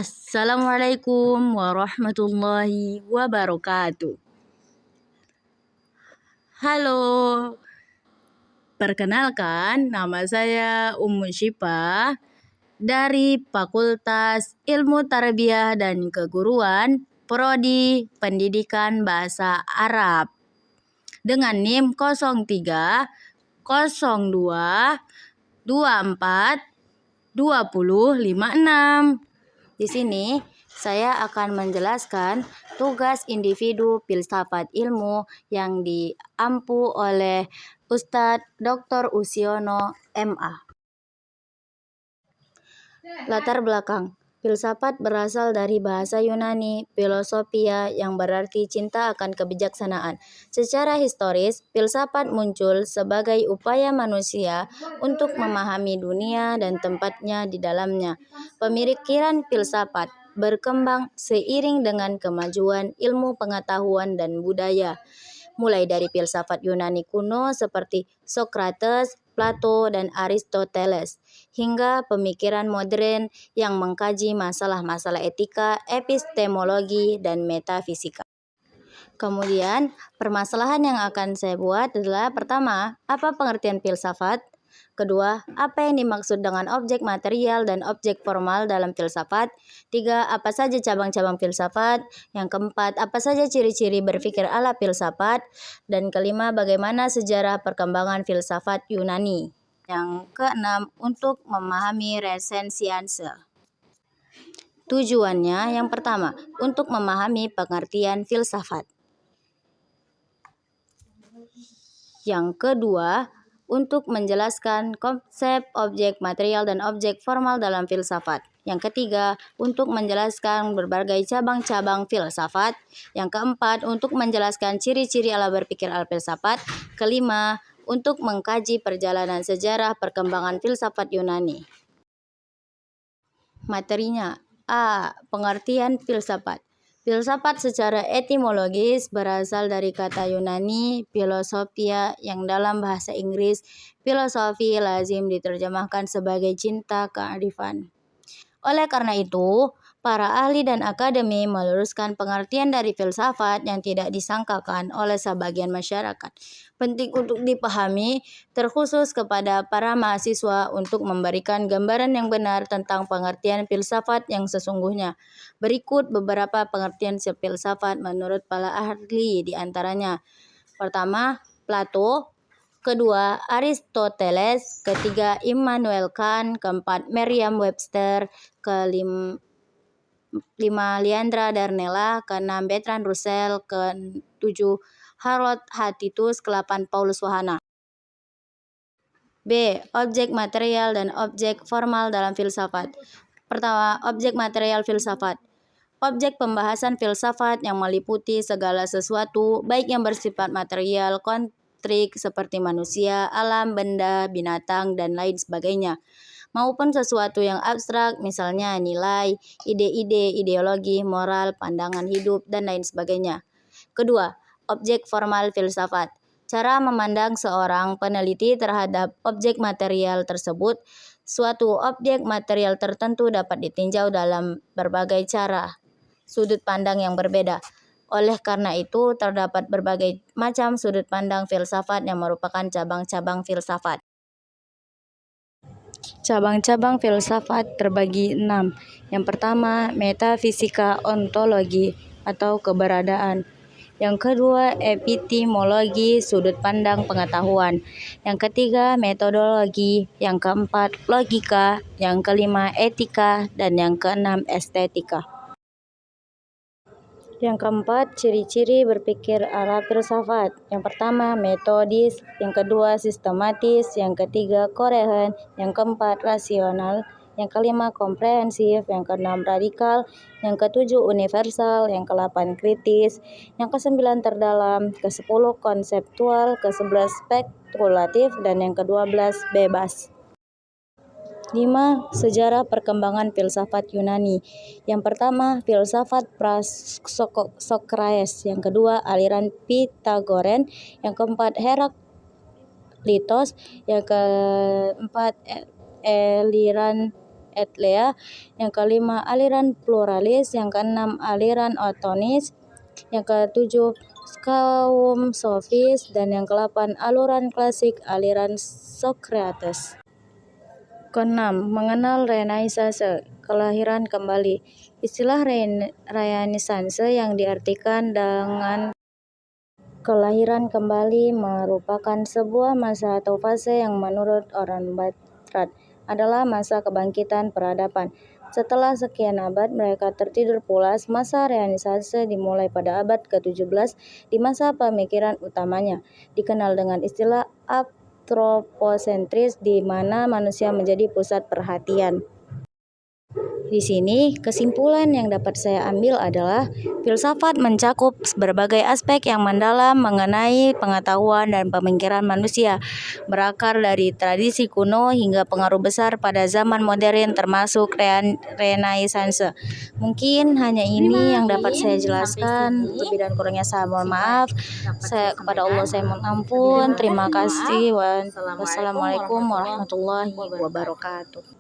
Assalamualaikum warahmatullahi wabarakatuh. Halo, perkenalkan nama saya Syifa dari Fakultas Ilmu Tarbiyah dan Keguruan Prodi Pendidikan Bahasa Arab dengan NIM 03 02 24 2056. Di sini saya akan menjelaskan tugas individu filsafat ilmu yang diampu oleh Ustadz Dr. Usiono MA. Latar belakang. Filsafat berasal dari bahasa Yunani philosophia yang berarti cinta akan kebijaksanaan. Secara historis, filsafat muncul sebagai upaya manusia untuk memahami dunia dan tempatnya di dalamnya. Pemikiran filsafat berkembang seiring dengan kemajuan ilmu pengetahuan dan budaya, mulai dari filsafat Yunani kuno seperti Socrates, Plato, dan Aristoteles, hingga pemikiran modern yang mengkaji masalah-masalah etika, epistemologi, dan metafisika. Kemudian, permasalahan yang akan saya buat adalah pertama, apa pengertian filsafat? Kedua, apa yang dimaksud dengan objek material dan objek formal dalam filsafat? Tiga, apa saja cabang-cabang filsafat? Yang keempat, apa saja ciri-ciri berpikir ala filsafat? Dan kelima, bagaimana sejarah perkembangan filsafat Yunani? Yang keenam, untuk memahami resensianse. Tujuannya yang pertama, untuk memahami pengertian filsafat. Yang kedua, untuk menjelaskan konsep objek material dan objek formal dalam filsafat. Yang ketiga, untuk menjelaskan berbagai cabang-cabang filsafat. Yang keempat, untuk menjelaskan ciri-ciri ala berpikir ala filsafat. Kelima, untuk mengkaji perjalanan sejarah perkembangan filsafat Yunani. Materinya. A. Pengertian filsafat. Filsafat secara etimologis berasal dari kata Yunani philosophia yang dalam bahasa Inggris filosofi lazim diterjemahkan sebagai cinta kearifan. Oleh karena itu, para ahli dan akademi meluruskan pengertian dari filsafat yang tidak disangkakan oleh sebagian masyarakat. Penting untuk dipahami, terkhusus kepada para mahasiswa untuk memberikan gambaran yang benar tentang pengertian filsafat yang sesungguhnya. Berikut beberapa pengertian filsafat menurut para ahli di antaranya. Pertama, Plato. Kedua, Aristoteles. Ketiga, Immanuel Kant. Keempat, Merriam-Webster. Kelima, Leandra Darnella. Keenam, Bertrand Russell. Ketujuh, Harold H. Titus. Ke-8, Paulus Wahana. B. Objek material dan objek formal dalam filsafat. Pertama, objek material filsafat. Objek pembahasan filsafat yang meliputi segala sesuatu, baik yang bersifat material, konkret seperti manusia, alam, benda, binatang, dan lain sebagainya, maupun sesuatu yang abstrak, misalnya nilai, ide-ide, ideologi, moral, pandangan hidup, dan lain sebagainya. Kedua, objek formal filsafat. Cara memandang seorang peneliti terhadap objek material tersebut. Suatu objek material tertentu dapat ditinjau dalam berbagai cara, sudut pandang yang berbeda. Oleh karena itu, terdapat berbagai macam sudut pandang filsafat yang merupakan cabang-cabang filsafat. Cabang-cabang filsafat terbagi 6. Yang pertama, metafisika ontologi atau keberadaan. Yang kedua, epistemologi, sudut pandang pengetahuan. Yang ketiga, metodologi. Yang keempat, logika. Yang kelima, etika. Dan yang keenam, estetika. Yang keempat, ciri-ciri berpikir ala filsafat. Yang pertama, metodis. Yang kedua, sistematis. Yang ketiga, koheren. Yang keempat, rasional. Yang kelima, komprehensif. Yang keenam, radikal. Yang ketujuh, universal. Yang ke-8, kritis. Yang ke-9, terdalam. Ke-10, konseptual. Ke-11, spekulatif. Dan yang ke-12, bebas. 5. Sejarah perkembangan filsafat Yunani. Yang pertama, filsafat pra-Sokrates. Yang kedua, aliran Pitagoren. Yang keempat, Heraklitos. Yang keempat, aliran et al. Yang kelima, aliran pluralis. Yang keenam, aliran otonis. Yang ketujuh, kaum sofis. Dan yang kedelapan, aliran klasik, aliran Socrates. Keenam, mengenal Renaissance, kelahiran kembali. Istilah Renaissance yang diartikan dengan kelahiran kembali merupakan sebuah masa atau fase yang menurut orang Barat adalah masa kebangkitan peradaban. Setelah sekian abad mereka tertidur pulas, masa Renaissance dimulai pada abad ke-17 di masa pemikiran utamanya, dikenal dengan istilah antroposentris, di mana manusia menjadi pusat perhatian. Di sini, kesimpulan yang dapat saya ambil adalah filsafat mencakup berbagai aspek yang mendalam mengenai pengetahuan dan pemikiran manusia, berakar dari tradisi kuno hingga pengaruh besar pada zaman modern termasuk Renaissance. Mungkin hanya ini yang dapat saya jelaskan. Lebih dan kurangnya saya mohon maaf. Kepada Allah saya mohon ampun. Terima kasih. Wassalamualaikum warahmatullahi wabarakatuh.